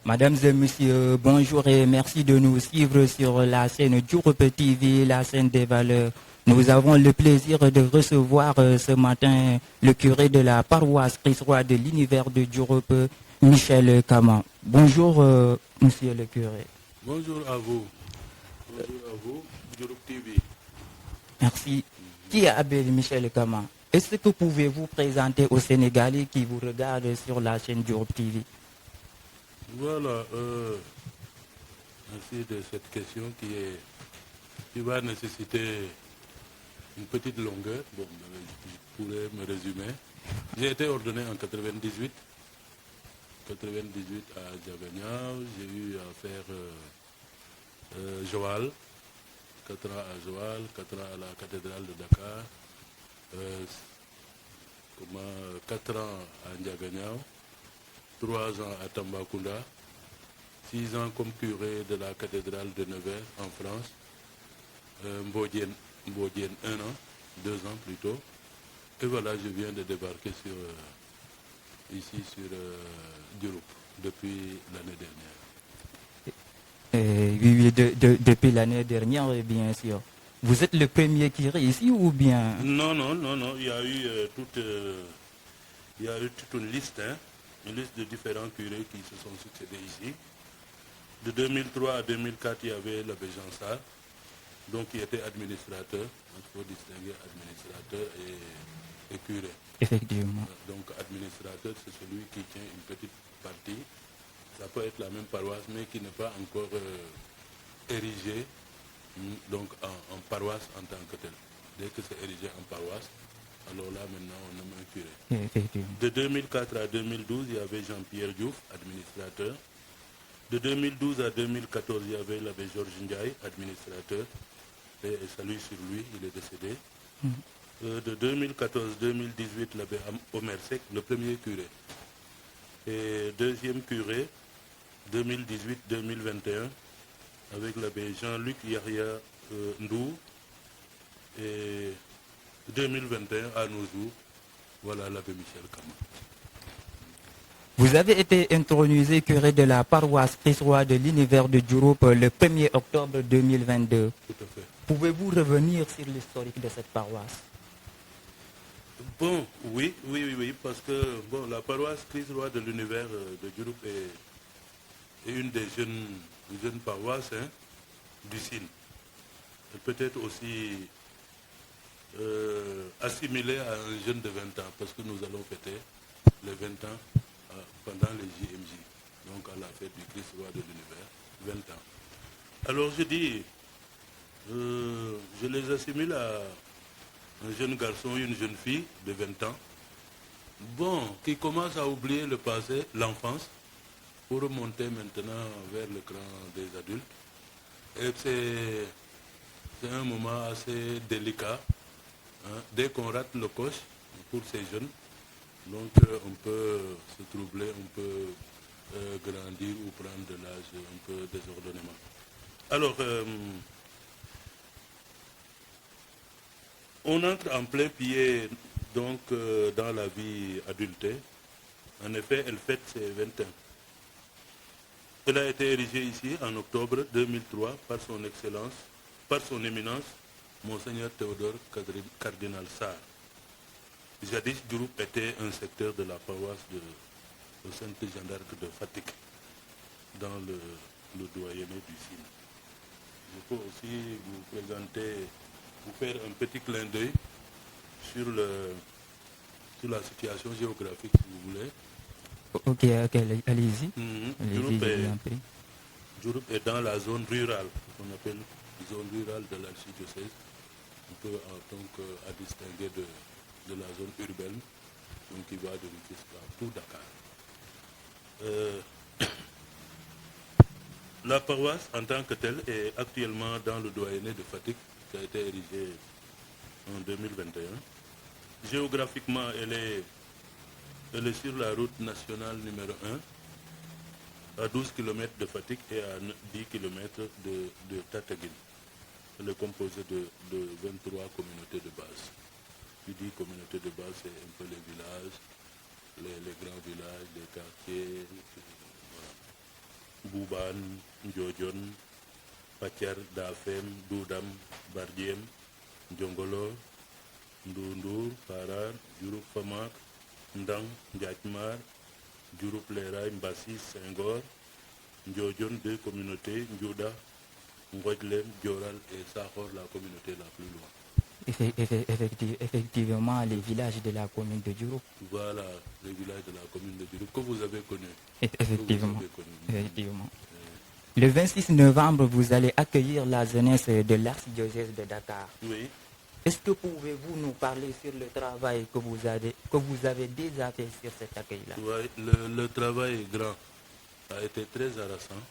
Mesdames et messieurs, bonjour et merci de nous suivre sur la chaîne Djuroup TV, la chaîne des valeurs. Nous avons le plaisir de recevoir ce matin le curé de la paroisse Christ-Roi de l'univers de Djuroup, Michel Kama. Bonjour, monsieur le curé. Bonjour à vous. Bonjour à vous, Djuroup TV. Merci. Qui est Abel Michel Kama? Est-ce que pouvez-vous présenter aux Sénégalais qui vous regardent sur la chaîne Djuroup TV? Voilà, merci de cette question qui va nécessiter une petite longueur. Bon, je pourrais me résumer. J'ai été ordonné en 98 à Diaganiao. J'ai eu à faire Joal, 4 ans à Joal, 4 ans à la cathédrale de Dakar, 4 ans à Diaganiao, 3 ans à Tambacounda, 6 ans comme curé de la cathédrale de Nevers en France, Mbodien 1 an, 2 ans plutôt. Et voilà, je viens de débarquer ici sur Djuroup depuis l'année dernière. Oui, depuis l'année dernière, bien sûr. Vous êtes le premier curé ici ou bien? Non, il y a eu toute une liste, une liste de différents curés qui se sont succédés ici. De 2003 à 2004, il y avait l'abbé Jean Sarr, donc qui était administrateur. Il faut distinguer administrateur et curé. Effectivement. Donc administrateur, c'est celui qui tient une petite partie. Ça peut être la même paroisse, mais qui n'est pas encore érigée donc en paroisse en tant que tel. Dès que c'est érigé en paroisse, alors là maintenant on nomme un curé. Effectivement. De 2004 à 2012, il y avait Jean-Pierre Diouf, administrateur. De 2012 à 2014, il y avait l'abbé Georges Ndiaye, administrateur. Et salut sur lui, il est décédé. De 2014-2018, l'abbé Omer Seck, le premier curé. Et deuxième curé, 2018-2021, avec l'abbé Jean-Luc Yahya Ndou. Et 2021, à nos jours, voilà l'abbé Michel Kama. Vous avez été intronisé curé de la paroisse Christ-Roi de l'univers de Djuroup le 1er octobre 2022. Tout à fait. Pouvez-vous revenir sur l'historique de cette paroisse? Bon, oui, parce que bon, la paroisse Christ-Roi de l'univers de Djuroup est une des jeunes paroisses du Sine. Elle peut être aussi assimilée à un jeune de 20 ans, parce que nous allons fêter les 20 ans pendant les JMJ, donc à la fête du Christ-Roi de l'univers, 20 ans. Alors je dis, je les assimile à un jeune garçon et une jeune fille de 20 ans, bon, qui commence à oublier le passé, l'enfance, pour remonter maintenant vers le cran des adultes. Et c'est un moment assez délicat. Dès qu'on rate le coche pour ces jeunes, donc on peut se troubler, on peut grandir ou prendre de l'âge un peu désordonnément. Alors, on entre en plein pied donc dans la vie adulte. En effet, elle fête ses 20 ans. Elle a été érigée ici en octobre 2003 par son excellence, par son éminence, Monseigneur Théodore Cardinal Sarr. Jadis, Djuroup était un secteur de la paroisse de Sainte Jeanne d'Arc de Fatick, dans le doyenné du Sine. Je peux aussi vous présenter, vous faire un petit clin d'œil sur la situation géographique, si vous voulez. Ok, allez-y. Djuroup est dans la zone rurale, qu'on appelle zone rurale de l'archidiocèse. On peut donc à distinguer de la zone urbaine, donc qui va de Rufisque à tout Dakar. La paroisse en tant que telle est actuellement dans le doyenné de Fatick, qui a été érigé en 2021. Géographiquement, elle est sur la route nationale numéro 1, à 12 km de Fatick et à 10 km de Tataguine. Elle est composée de 23 communautés de base. qui dit communauté de base, c'est un peu les villages, les grands villages, les quartiers, voilà. Bouban, Ndjodjon, Patiar, Dafem, Doudam, Bardiem, Djongolo, Ndundur, Parar, Djurup Famak, Ndang, Ndjatmar, Djurup Leray, Mbassis, Senghor, Ndjodjon, deux communautés, Ndjouda, Ngwadlem, Djoral et Sahor, la communauté la plus loin. Effectivement, les villages de la commune de Djourou. Voilà, les villages de la commune de Djourou que vous avez connus. Effectivement. Effectivement. Le 26 novembre, vous allez accueillir la jeunesse de l'archidiocèse de Dakar. Oui. Est-ce que pouvez-vous nous parler sur le travail que vous avez déjà fait sur cet accueil-là? Oui, le travail est grand, a été très harassant.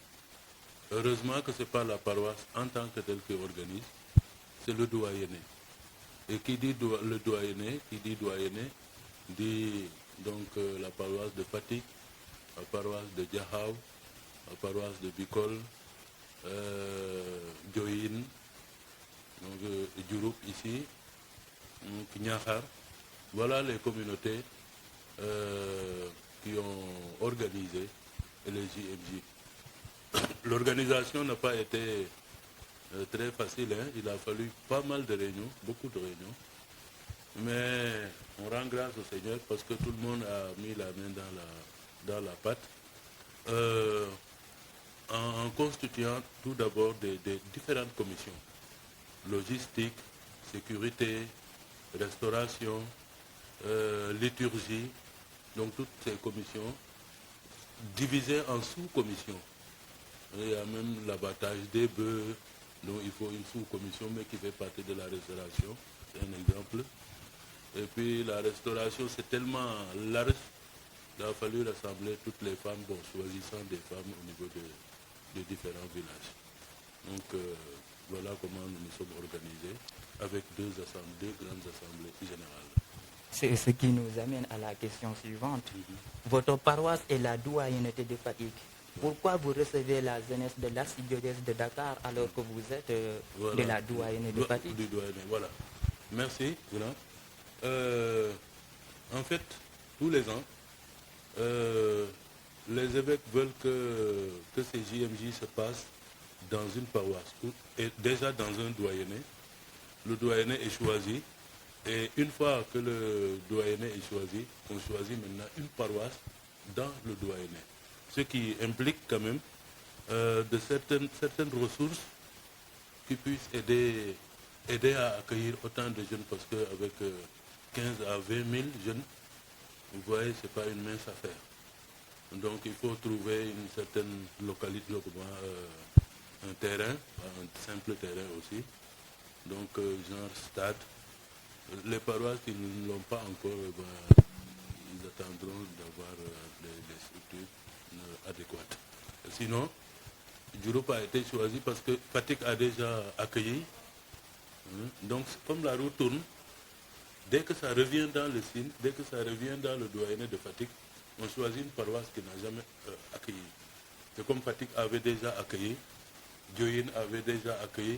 Heureusement que ce n'est pas la paroisse en tant que telle qui organise, c'est le doyenné. Et qui dit le doyenné, dit donc la paroisse de Fatick, la paroisse de Diakhao, la paroisse de Bikol, Diohine, donc Djuroup ici, Niakhar. Voilà les communautés qui ont organisé les JMJ. L'organisation n'a pas été très facile, hein. Il a fallu pas mal de réunions, beaucoup de réunions. Mais on rend grâce au Seigneur parce que tout le monde a mis la main dans la pâte. En constituant tout d'abord des différentes commissions. Logistique, sécurité, restauration, liturgie. Donc toutes ces commissions divisées en sous-commissions. Il y a même l'abattage des bœufs, donc il faut une sous-commission, mais qui fait partie de la restauration. C'est un exemple. Et puis la restauration, c'est tellement large, il a fallu rassembler toutes les femmes, bon, choisissant des femmes au niveau des différents villages. Donc voilà comment nous nous sommes organisés, avec deux grandes assemblées générales. C'est ce qui nous amène à la question suivante. Votre paroisse est la doyenneté de Fatick. Pourquoi vous recevez la jeunesse de l'archidiocèse de Dakar alors que vous êtes de la doyenneté de Fatick? Du doyenné, voilà. Merci, Zélan. En fait, tous les ans, les évêques veulent que ces JMJ se passent dans une paroisse, et déjà dans un doyenné. Le doyenné est choisi, et une fois que le doyenné est choisi, on choisit maintenant une paroisse dans le doyenné. Ce qui implique quand même de certaines ressources qui puissent aider à accueillir autant de jeunes, parce qu'avec 15 à 20 000 jeunes, vous voyez, ce n'est pas une mince affaire. Donc il faut trouver une certaine localité, un terrain, un simple terrain aussi, donc genre stade. Les paroisses qui ne l'ont pas encore, ils attendront d'avoir les structures adéquates. Sinon, Djuroup a été choisi parce que Fatick a déjà accueilli. Donc comme la roue tourne, dès que ça revient dans le signe, dès que ça revient dans le doyenné de Fatick, on choisit une paroisse qui n'a jamais accueilli. C'est comme Fatick avait déjà accueilli, Diohine avait déjà accueilli.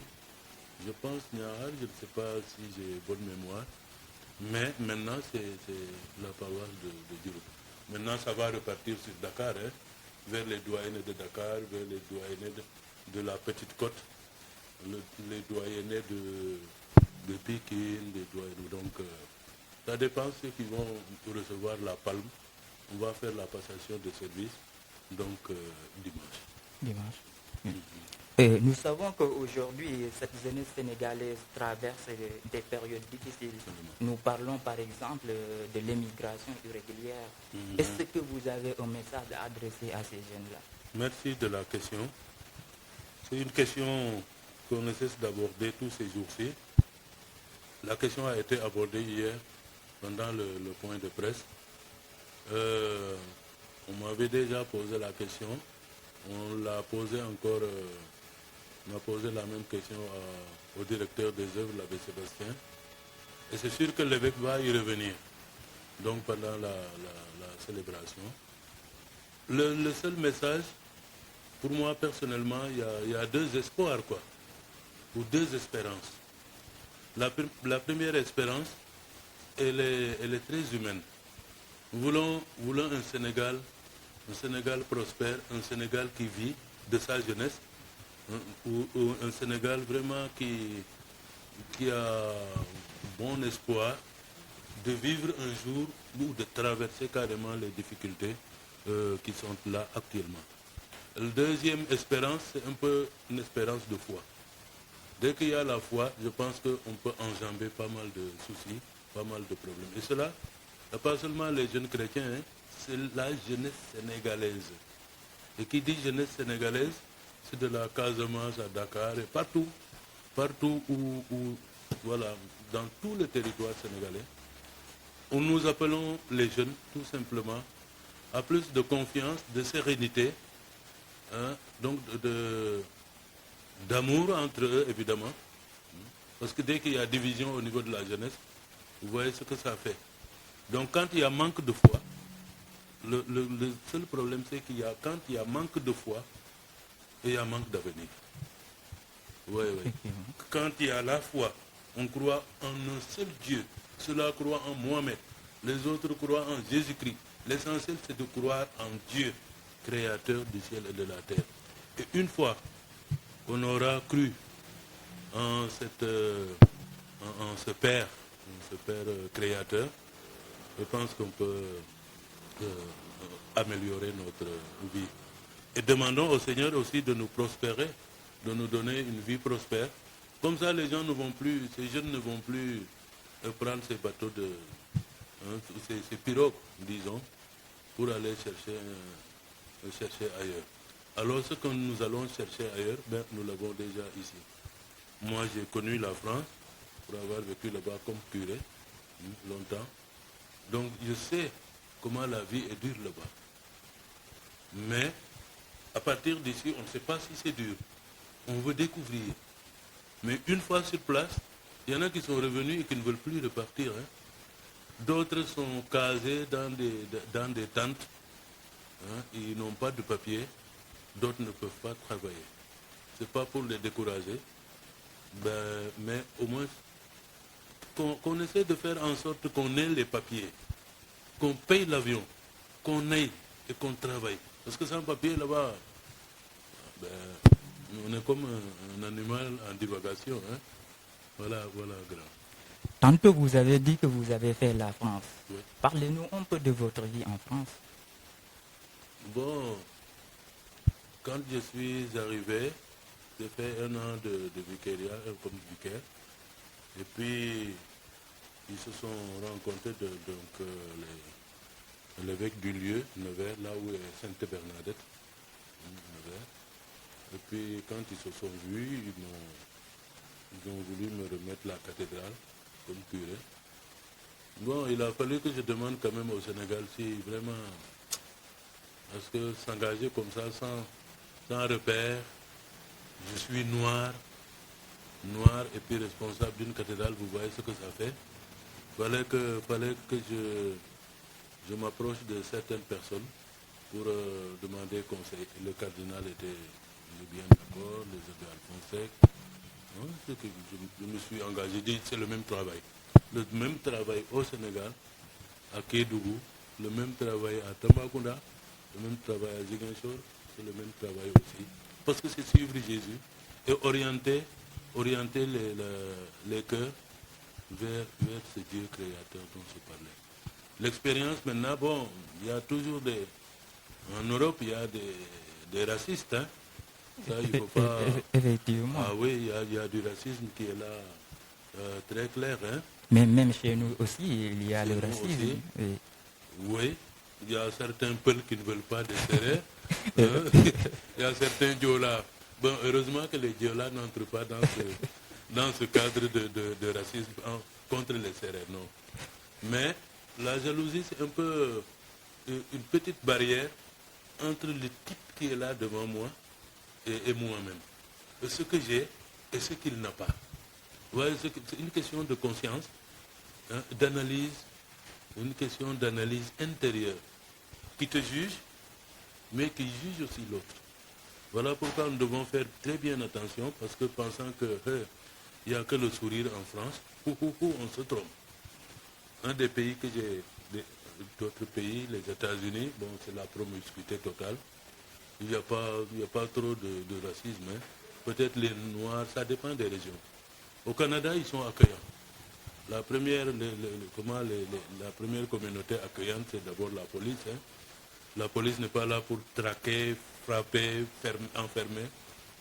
Je pense, Niahar, je ne sais pas si j'ai bonne mémoire, mais maintenant c'est la paroisse de Djuroup. Maintenant ça va repartir sur Dakar, hein, vers les doyennés de Dakar, vers les doyennés de la Petite Côte, les doyennés de Pikine, les doyennés. Donc ça dépend ceux qui vont recevoir la palme. On va faire la passation de service, donc dimanche. Nous savons qu'aujourd'hui, cette jeunesse sénégalaise traverse des périodes difficiles. Nous parlons par exemple de l'émigration irrégulière. Est-ce que vous avez un message à adresser à ces jeunes-là? Merci de la question. C'est une question qu'on ne cesse d'aborder tous ces jours-ci. La question a été abordée hier pendant le point de presse. On m'avait déjà posé la question. On l'a posé encore... On a posé la même question au directeur des œuvres, l'abbé Sébastien. Et c'est sûr que l'évêque va y revenir, donc pendant la célébration. Le seul message, pour moi personnellement, il y a deux espoirs, quoi, ou deux espérances. La première espérance, elle est très humaine. Voulons un Sénégal prospère, un Sénégal qui vit de sa jeunesse, ou un Sénégal vraiment qui a bon espoir de vivre un jour ou de traverser carrément les difficultés qui sont là actuellement. La deuxième espérance, c'est un peu une espérance de foi. Dès qu'il y a la foi, je pense qu'on peut enjamber pas mal de soucis, pas mal de problèmes. Et cela, pas seulement les jeunes chrétiens, hein, c'est la jeunesse sénégalaise. Et qui dit jeunesse sénégalaise, c'est de la Casamance à Dakar et partout où, voilà, dans tout le territoire sénégalais, où nous appelons les jeunes, tout simplement, à plus de confiance, de sérénité, hein, donc d'amour entre eux, évidemment. Parce que dès qu'il y a division au niveau de la jeunesse, vous voyez ce que ça fait. Donc quand il y a manque de foi, le seul problème c'est quand il y a manque de foi, il y a manque d'avenir. Oui, oui. Quand il y a la foi, on croit en un seul Dieu. Ceux-là croient en Mohamed. Les autres croient en Jésus-Christ. L'essentiel c'est de croire en Dieu, créateur du ciel et de la terre. Et une fois qu'on aura cru en ce Père créateur, je pense qu'on peut améliorer notre vie. Et demandons au Seigneur aussi de nous prospérer, de nous donner une vie prospère. Comme ça, les gens ne vont plus, ces jeunes ne vont plus prendre ces bateaux ces pirogues, disons, pour aller chercher ailleurs. Alors ce que nous allons chercher ailleurs, ben, nous l'avons déjà ici. Moi, j'ai connu la France pour avoir vécu là-bas comme curé longtemps. Donc, je sais comment la vie est dure là-bas. Mais, à partir d'ici, on ne sait pas si c'est dur. On veut découvrir. Mais une fois sur place, il y en a qui sont revenus et qui ne veulent plus repartir. Hein. D'autres sont casés dans des tentes. Hein. Ils n'ont pas de papier. D'autres ne peuvent pas travailler. Ce n'est pas pour les décourager. Ben, mais au moins, qu'on essaie de faire en sorte qu'on ait les papiers, qu'on paye l'avion, qu'on aille et qu'on travaille. Parce que sans papier, là-bas, ben, on est comme un animal en divagation. Hein. Voilà, grand. Tantôt, vous avez dit que vous avez fait la France. Oui. Parlez-nous un peu de votre vie en France. Bon, quand je suis arrivé, j'ai fait 1 an de vicariat comme vicaire. Et puis, ils se sont rencontrés l'évêque du lieu, Nevers, là où est Sainte-Bernadette. Nevers. Et puis, quand ils se sont vus, ils ont voulu me remettre la cathédrale comme curé. Bon, il a fallu que je demande quand même au Sénégal si vraiment, parce que s'engager comme ça, sans repère, je suis noir et puis responsable d'une cathédrale, vous voyez ce que ça fait. Fallait que je m'approche de certaines personnes pour demander conseil. Le cardinal était bien d'accord, les abbés Alphonse. Hein, je me suis engagé, dit c'est le même travail. Le même travail au Sénégal, à Kédougou, le même travail à Tambacounda, le même travail à Ziguinchor, c'est le même travail aussi. Parce que c'est suivre Jésus et orienter les cœurs vers ce Dieu créateur dont je parlais. L'expérience maintenant, bon, il y a toujours en Europe, il y a des racistes, hein. Ça, il ne faut pas... Effectivement. Ah oui, il y a du racisme qui est là, très clair, hein. Mais même chez nous aussi, il y a Chez le nous racisme. aussi. Oui. Oui, il y a certains peuples qui ne veulent pas des serrés. Hein. Il y a certains Diola. Bon, heureusement que les Diola n'entrent pas dans ce cadre de racisme contre les serrés, non. Mais la jalousie, c'est un peu une petite barrière entre le type qui est là devant moi et moi-même. Ce que j'ai et ce qu'il n'a pas. Vous voyez, c'est une question de conscience, hein, d'analyse, une question d'analyse intérieure qui te juge, mais qui juge aussi l'autre. Voilà pourquoi nous devons faire très bien attention, parce que pensant qu'il n'y a que le sourire en France, on se trompe. un des pays que j'ai, d'autres pays, les États-Unis, bon, c'est la promiscuité totale. Il n'y a pas trop de racisme. Hein. Peut-être les Noirs, ça dépend des régions. Au Canada, ils sont accueillants. La première, la première communauté accueillante, c'est d'abord la police. Hein. La police n'est pas là pour traquer, frapper, enfermer,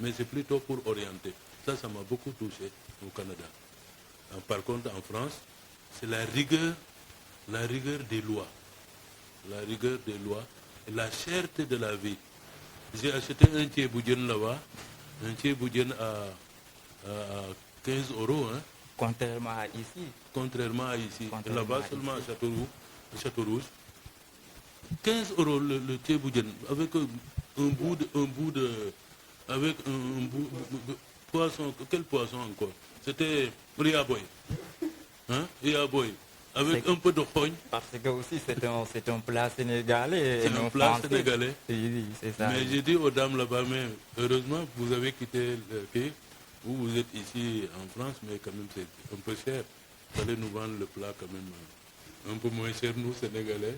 mais c'est plutôt pour orienter. Ça m'a beaucoup touché au Canada. Par contre, en France, c'est la rigueur des lois. La rigueur des lois et la cherté de la vie. J'ai acheté un thieboudienne là-bas, un thieboudienne à 15 €. Hein. Contrairement à ici. Contrairement à ici. Là-bas, seulement à Château-Rouge. 15 € le thieboudienne, avec un bout de avec un bout de poisson. Quel poisson encore? C'était riaboy. Hein? Riaboy. Avec un peu de rogne. Parce que aussi c'est un plat sénégalais. C'est un plat sénégalais. Oui, c'est ça. Mais j'ai dit aux dames là-bas, mais heureusement vous avez quitté le pays. Vous êtes ici en France, mais quand même c'est un peu cher. Vous allez nous vendre le plat quand même un peu moins cher, nous, Sénégalais.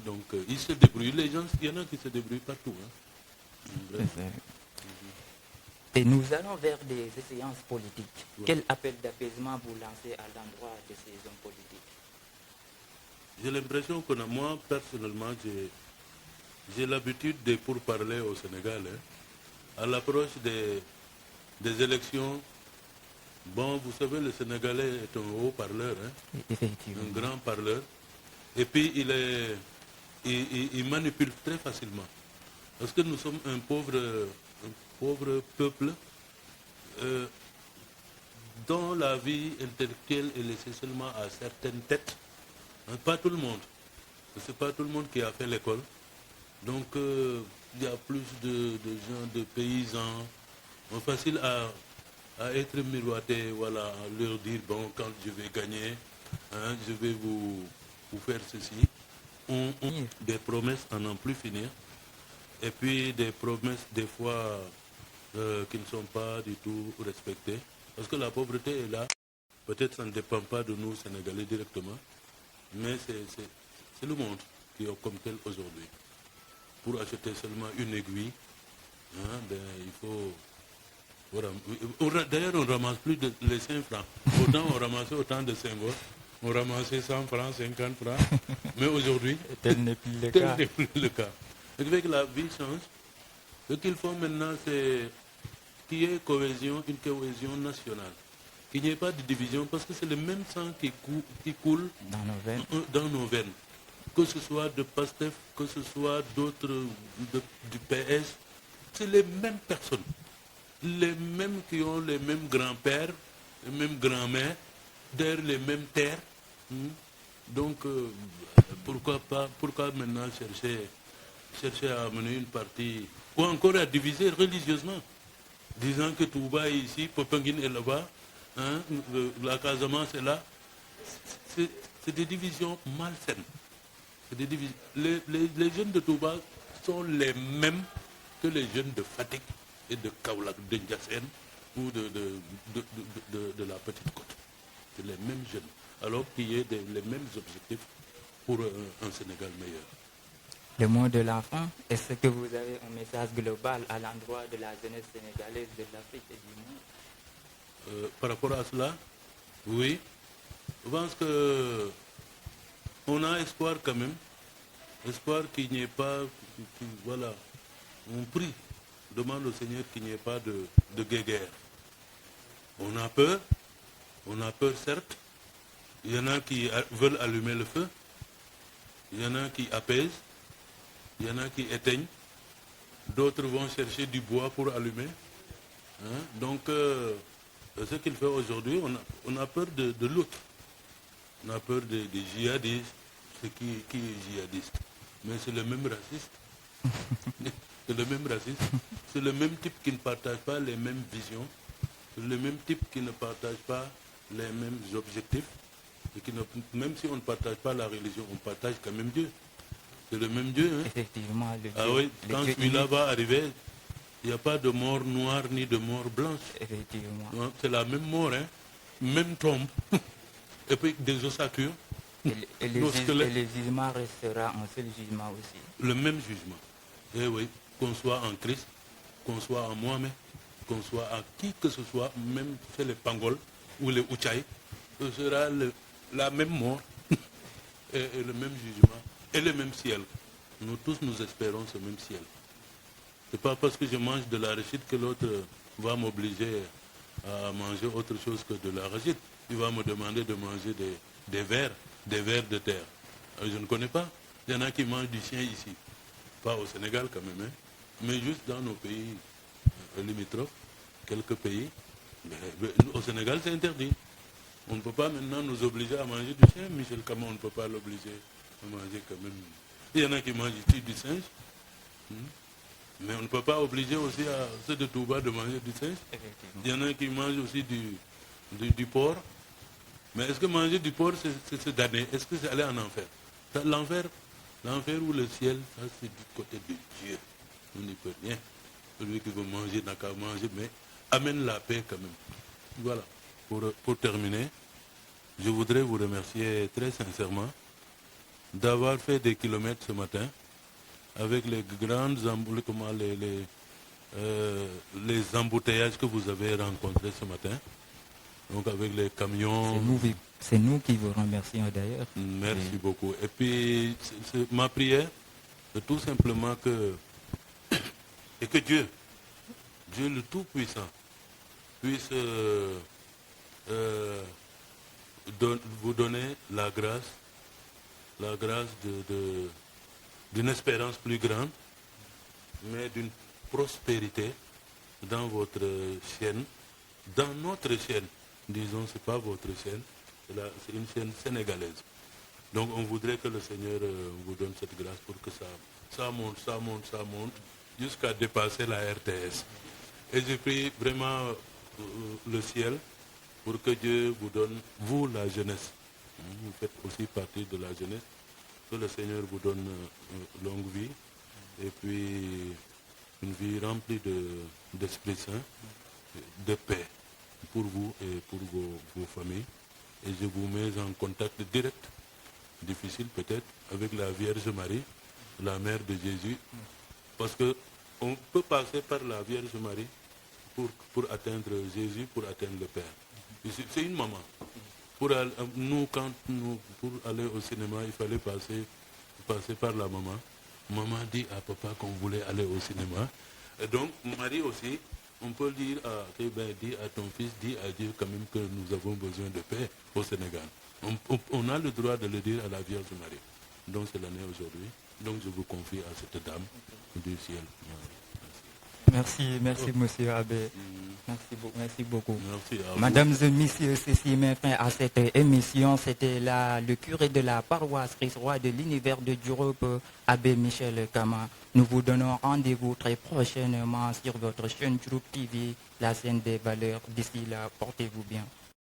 Donc ils se débrouillent. Les gens, il y en a qui se débrouillent partout. Hein. Et nous allons vers des séances politiques. Ouais. Quel appel d'apaisement vous lancez à l'endroit de ces hommes politiques? J'ai l'impression que moi, personnellement, j'ai l'habitude de pourparler au Sénégal. Hein. À l'approche des élections, bon, vous savez, le Sénégalais est un haut parleur, hein, effectivement, un grand parleur. Et puis, il manipule très facilement. Parce que nous sommes un pauvre peuple dont la vie intellectuelle est laissée seulement à certaines têtes. Pas tout le monde. C'est pas tout le monde qui a fait l'école. Donc il y a plus de gens, de paysans, facile à être miroité, voilà, à leur dire, bon, quand je vais gagner, hein, je vais vous faire ceci. On des promesses à n'en plus finir. Et puis des promesses des fois qui ne sont pas du tout respectées. Parce que la pauvreté est là. Peut-être ça ne dépend pas de nous, Sénégalais, directement. Mais c'est le monde qui est comme tel aujourd'hui. Pour acheter seulement une aiguille, hein, ben, il faut... D'ailleurs, on ne ramasse plus les 5 francs. Autant on ramassait autant de 5 euros. On ramassait 100 francs, 50 francs. Mais aujourd'hui, tel n'est plus le cas. Avec la vie change. Ce qu'il faut maintenant, c'est qu'il y ait une cohésion nationale. Qu'il n'y ait pas de division, parce que c'est le même sang qui coule dans nos veines. Que ce soit de PASTEF, que ce soit d'autres du PS, c'est les mêmes personnes. Les mêmes qui ont les mêmes grands-pères, les mêmes grands-mères, d'ailleurs les mêmes terres. Donc, pourquoi maintenant chercher à amener une partie, ou encore à diviser religieusement, disant que Touba est ici, Popengine est là-bas, hein, la Casamance est là. C'est des divisions malsaines. Les jeunes de Touba sont les mêmes que les jeunes de Fatick et de Kaolack, de Ndiassène ou de la Petite Côte. C'est les mêmes jeunes. Alors qu'il y ait les mêmes objectifs pour un Sénégal meilleur. Le mot de la fin, est-ce que vous avez un message global à l'endroit de la jeunesse sénégalaise de l'Afrique et du monde? Par rapport à cela, oui. Je pense que on a espoir quand même. Espoir qu'il n'y ait pas... Voilà. On prie. On demande au Seigneur qu'il n'y ait pas de guéguerre. On a peur. On a peur, certes. Il y en a qui veulent allumer le feu. Il y en a qui apaisent. Il y en a qui éteignent. D'autres vont chercher du bois pour allumer. Hein? Donc, ce qu'il fait aujourd'hui, on a peur de l'autre. On a peur des djihadistes. C'est qui est djihadiste? Mais c'est le même raciste. C'est le même raciste. C'est le même type qui ne partage pas les mêmes visions. C'est le même type qui ne partage pas les mêmes objectifs. Et même si on ne partage pas la religion, on partage quand même Dieu. C'est le même Dieu. Hein? Effectivement. Oui, quand celui-là va arriver, il n'y a pas de mort noire ni de mort blanche. Effectivement. C'est la même mort, hein? Même tombe. et puis des ossatures. Et le jugement restera un seul jugement aussi. Le même jugement. Et oui, qu'on soit en Christ, qu'on soit en Mohamed, qu'on soit à qui que ce soit, même chez les Pangols ou les Ouchaï, ce sera la même mort et le même jugement et le même ciel. Nous tous nous espérons ce même ciel. Ce n'est pas parce que je mange de l'arachide que l'autre va m'obliger à manger autre chose que de l'arachide. Il va me demander de manger des vers de terre. Je ne connais pas. Il y en a qui mangent du chien ici. Pas au Sénégal quand même, hein, mais juste dans nos pays limitrophes, quelques pays. Mais au Sénégal, c'est interdit. On ne peut pas maintenant nous obliger à manger du chien. Michel Camon, on ne peut pas l'obliger à manger quand même. Il y en a qui mangent ici du singe. Mais on ne peut pas obliger aussi à ceux de Touba de manger du singe. Il y en a qui mangent aussi du porc. Mais est-ce que manger du porc, c'est se damner? Est-ce que c'est aller en enfer? L'enfer ou le ciel, ça c'est du côté de Dieu. On n'y peut rien. Celui qui veut manger n'a qu'à manger, mais amène la paix quand même. Voilà. Pour terminer, je voudrais vous remercier très sincèrement d'avoir fait des kilomètres ce matin avec les grandes les embouteillages que vous avez rencontrés ce matin. Donc avec les camions. C'est nous qui vous remercions d'ailleurs. Merci beaucoup. Et puis ma prière, c'est tout simplement que Dieu le Tout-Puissant, puisse vous donner la grâce d'une espérance plus grande, mais d'une prospérité dans votre chaîne, dans notre chaîne. Disons, ce n'est pas votre chaîne, c'est une chaîne sénégalaise. Donc on voudrait que le Seigneur vous donne cette grâce pour que ça monte, jusqu'à dépasser la RTS. Et je prie vraiment le ciel pour que Dieu vous donne, vous la jeunesse. Vous faites aussi partie de la jeunesse. Que le Seigneur vous donne longue vie et puis une vie remplie d'Esprit Saint, de paix pour vous et pour vos familles. Et je vous mets en contact direct, difficile peut-être, avec la Vierge Marie, la mère de Jésus, parce qu'on peut passer par la Vierge Marie pour atteindre Jésus, pour atteindre le Père. C'est une maman. Pour aller au cinéma, il fallait passer par la maman. Maman dit à papa qu'on voulait aller au cinéma. Et donc, Marie aussi, on peut dire dis à ton fils, dis à Dieu quand même que nous avons besoin de paix au Sénégal. On a le droit de le dire à la Vierge Marie. Donc c'est l'année aujourd'hui. Donc je vous confie à cette dame du ciel. Merci, monsieur Abbé. Merci beaucoup. Merci à Mesdames vous. et messieurs, ceci met fin à cette émission. C'était le curé de la paroisse Christ-Roi de l'univers de Diouroup, Abbé Michel Kama. Nous vous donnons rendez-vous très prochainement sur votre chaîne Diouroup TV, la chaîne des valeurs. D'ici là, portez-vous bien.